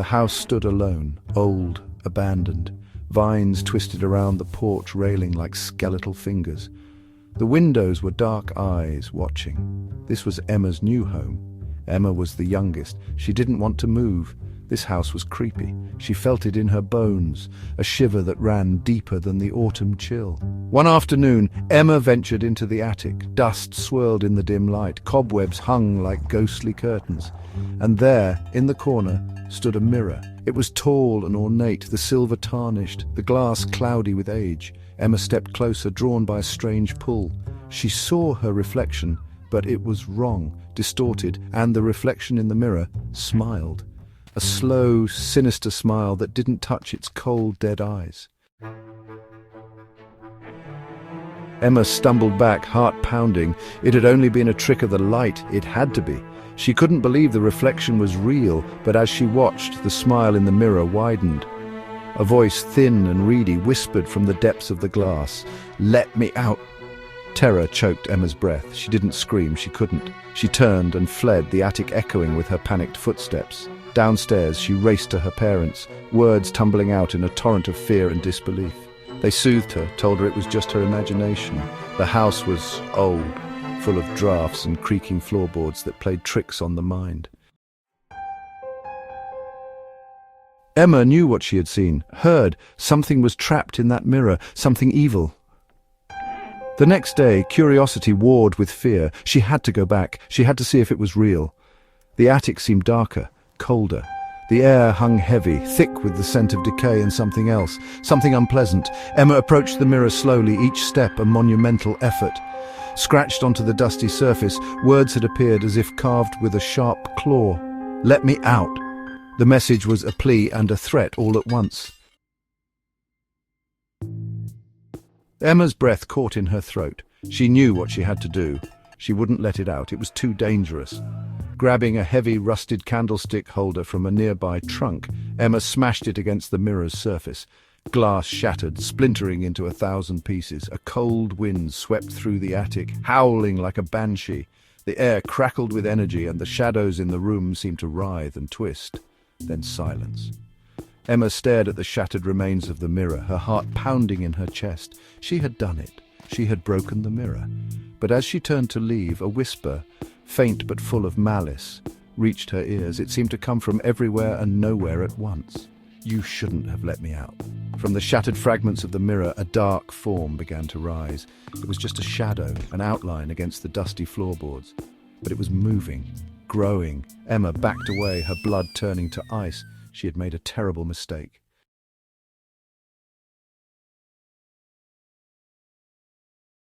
The house stood alone, old, abandoned. Vines twisted around the porch railing like skeletal fingers. The windows were dark eyes watching. This was Emma's new home. Emma was the youngest. She didn't want to move. This house was creepy. She felt it in her bones, a shiver that ran deeper than the autumn chill. One afternoon, Emma ventured into the attic. Dust swirled in the dim light. Cobwebs hung like ghostly curtains. And there, in the corner, stood a mirror. It was tall and ornate, the silver tarnished, the glass cloudy with age. Emma stepped closer, drawn by a strange pull. She saw her reflection, but it was wrong, distorted, and the reflection in the mirror smiled. A slow, sinister smile that didn't touch its cold, dead eyes. Emma stumbled back, heart pounding. It had only been a trick of the light. It had to be. She couldn't believe the reflection was real, but as she watched, the smile in the mirror widened. A voice, thin and reedy, whispered from the depths of the glass, "Let me out." Terror choked Emma's breath. She didn't scream, she couldn't. She turned and fled, the attic echoing with her panicked footsteps. Downstairs, she raced to her parents, words tumbling out in a torrent of fear and disbelief. They soothed her, told her it was just her imagination. The house was old, full of drafts and creaking floorboards that played tricks on the mind. Emma knew what she had seen, heard. Something was trapped in that mirror, something evil. The next day, curiosity warred with fear. She had to go back. She had to see if it was real. The attic seemed darker, colder. The air hung heavy, thick with the scent of decay and something else, something unpleasant. Emma approached the mirror slowly, each step a monumental effort. Scratched onto the dusty surface, words had appeared as if carved with a sharp claw. "Let me out." The message was a plea and a threat all at once. Emma's breath caught in her throat. She knew what she had to do. She wouldn't let it out. It was too dangerous. Grabbing a heavy, rusted candlestick holder from a nearby trunk, Emma smashed it against the mirror's surface. Glass shattered, splintering into 1,000 pieces. A cold wind swept through the attic, howling like a banshee. The air crackled with energy, and the shadows in the room seemed to writhe and twist. Then silence. Emma stared at the shattered remains of the mirror, her heart pounding in her chest. She had done it. She had broken the mirror. But as she turned to leave, a whisper, faint but full of malice, reached her ears. It seemed to come from everywhere and nowhere at once. "You shouldn't have let me out." From the shattered fragments of the mirror, a dark form began to rise. It was just a shadow, an outline against the dusty floorboards. But it was moving, growing. Emma backed away, her blood turning to ice. She had made a terrible mistake.